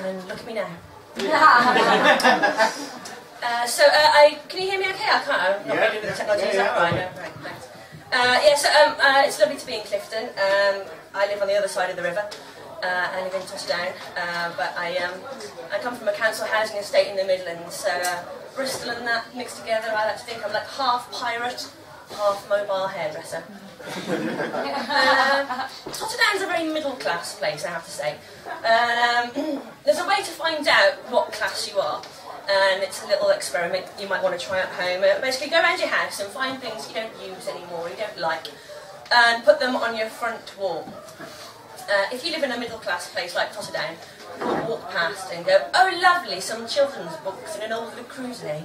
And look at me now. Can you hear me okay? I can't. I'm not really good with the technology. Is that right? No, right, thanks. It's lovely to be in Clifton. I live on the other side of the river. I live in Tosdown, but I come from a council housing estate in the Midlands, so Bristol and that mixed together, I like to think I'm like half pirate, half mobile hairdresser. Totterdown's a very middle-class place, I have to say. There's a way to find out what class you are, and it's a little experiment you might want to try at home. Basically, go around your house and find things you don't use anymore, you don't like, and put them on your front wall. If you live in a middle-class place like Totterdown, you'll walk past and go, oh lovely, some children's books in an old Le Creuset.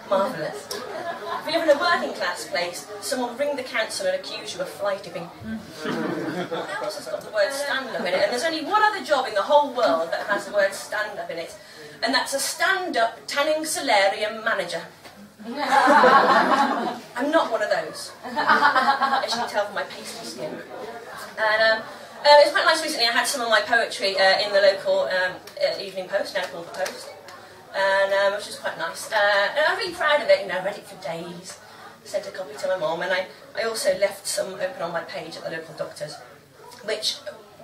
Marvellous. If you live in a working-class place, someone will ring the council and accuse you of fly tipping. What else has got the word stand-up in it? And there's only one other job in the whole world that has the word stand-up in it, and that's a stand-up tanning solarium manager. I'm not one of those, as you can tell from my pasty skin. And it was quite nice recently. I had some of my poetry in the local Evening Post, now called The Post, and which was quite nice. And I'm really proud of it, you know, read it for days, sent a copy to my mum, and I also left some open on my page at the local doctor's, which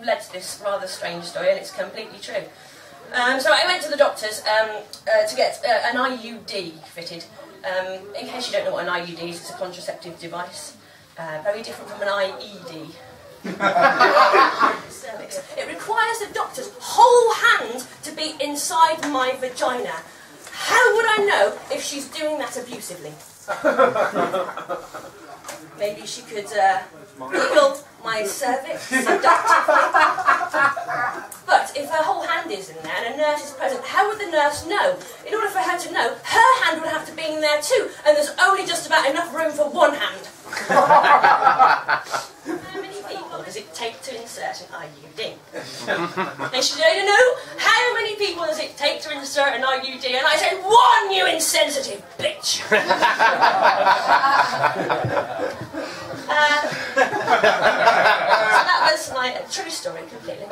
led to this rather strange story, and it's completely true. So I went to the doctor's to get an IUD fitted. In case you don't know what an IUD is, it's a contraceptive device, very different from an IED. It requires the doctor's whole hand to be inside my vagina. How would I know if she's doing that abusively? Maybe she could wiggle my cervix seductively. But if her whole hand is in there and a nurse is present, how would the nurse know? In order for her to know, her hand would have to be in there too, and there's only just about enough room for one hand. How many people does it take to insert an IUD? And she said, no, how many people does it take to insert an IUD? And I said, one, you insensitive bitch! So that was my true story, completely.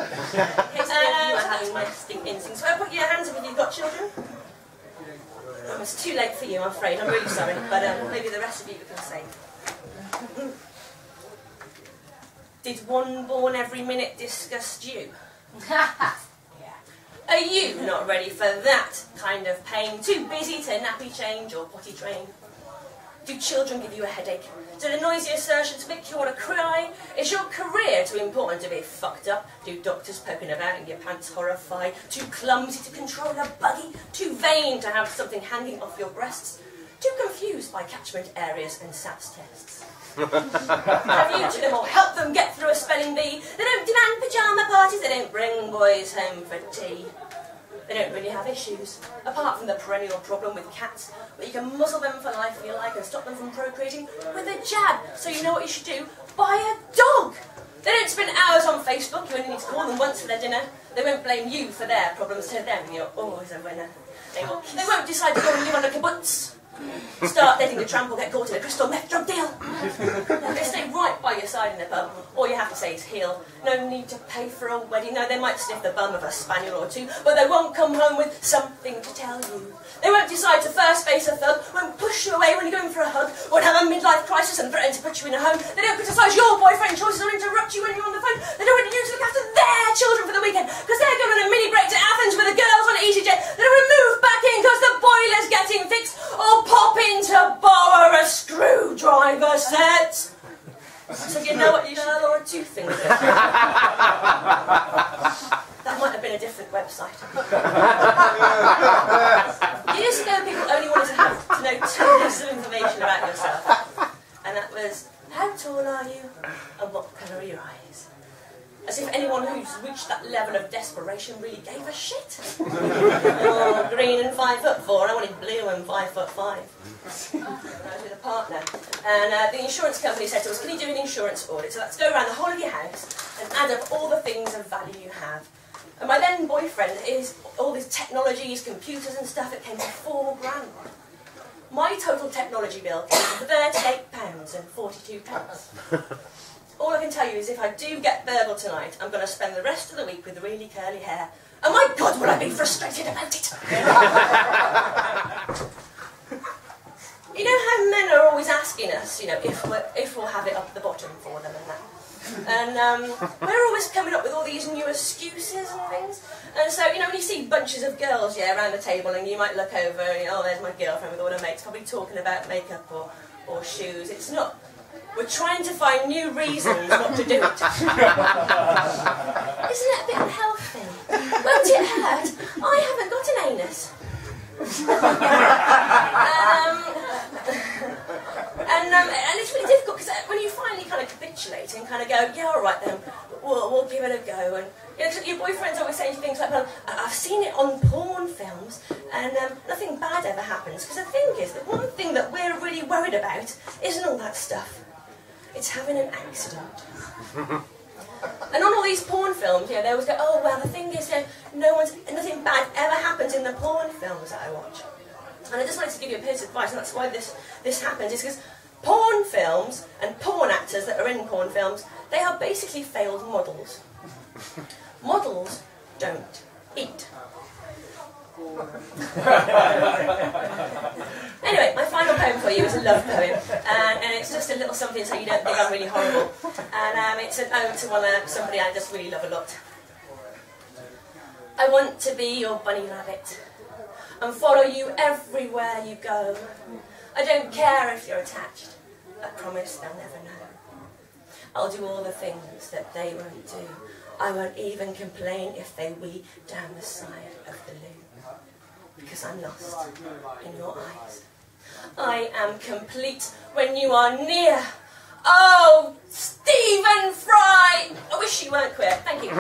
So put your hands up if you've got children. It's too late for you, I'm afraid. I'm really sorry, but maybe the rest of you can say. Did one born every minute disgust you? Yeah. Are you not ready for that kind of pain? Too busy to nappy change or potty train? Do children give you a headache? Do the noisy assertions make you want to cry? Is your career too important to be fucked up? Do doctors poking about in your pants horrify? Too clumsy to control a buggy? Too vain to have something hanging off your breasts? Too confused by catchment areas and SATs tests? Have you to them or help them get through a spelling bee? They don't demand pyjama parties, they don't bring boys home for tea. They don't really have issues, apart from the perennial problem with cats, where you can muzzle them for life if you like and stop them from procreating with a jab. So you know what you should do? Buy a dog! They don't spend hours on Facebook, you only need to call them once for their dinner. They won't blame you for their problems to them, you're always a winner. They won't decide to go and live on a kibbutz. Start dating a tramp or get caught in a crystal meth drug deal. They stay right by your side in the pub. All you have to say is heel. No need to pay for a wedding. No, they might sniff the bum of a spaniel or two, but they won't come home with something to tell you. They won't decide to first face a thug, won't push you away when you're going for a hug, won't have a midlife crisis and threaten to put you in a home. They don't criticise your boyfriend choices or interrupt you when you're on the phone. They don't want you to look after their children for the weekend, because they're going on a mini break to Athens with the girls on EasyJet. They don't want to move back in because the boiler's getting fixed, or pop in to borrow a screwdriver set. So you know what you should or two things. That might have been a different website. Years ago, people only wanted to know two pieces of information about yourself, and that was how tall are you and what colour are your eyes. As if anyone who's reached that level of desperation really gave a shit. Oh, green and 5'4", I wanted blue and 5'5". I was with a partner, and the insurance company said to us, can you do an insurance audit? So let's go around the whole of your house and add up all the things of value you have. And my then boyfriend is all these technologies, computers and stuff, it came to £4 grand. My total technology bill came to £38.42. All I can tell you is if I do get burgled tonight, I'm going to spend the rest of the week with really curly hair. And And my God, will I be frustrated about it. You know how men are always asking us, you know, if we'll have it up the bottom for them and that. And we're always coming up with all these new excuses and things. And so, you know, when you see bunches of girls, yeah, around the table, and you might look over and, oh, there's my girlfriend with all her mates, probably talking about makeup or shoes. It's not. We're trying to find new reasons not to do it. Isn't it a bit unhealthy? Won't it hurt? I haven't got an anus. And it's really difficult because when you finally kind of capitulate and kind of go, yeah, all right then, we'll give it a go. And you know, your boyfriend's always saying things like, well, I've seen it on porn films and nothing bad ever happens. Because the thing is, the one thing that we're really worried about isn't all that stuff. It's having an accident. And on all these porn films, you know, they always go, oh, well, the thing is, you know, nothing bad ever happens in the porn films that I watch. And I just wanted to give you a piece of advice, and that's why this happens, is because porn films and porn actors that are in porn films, they are basically failed models. Models don't eat. Anyway, my final poem for you is a love poem, and it's just a little something so you don't think I'm really horrible. And it's an ode to somebody I just really love a lot. I want to be your bunny rabbit and follow you everywhere you go. I don't care if you're attached. I promise they'll never know. I'll do all the things that they won't do. I won't even complain if they wee down the side of the loo. Because I'm lost in your eyes. I am complete when you are near. Oh, Stephen Fry! I wish you weren't queer. Thank you.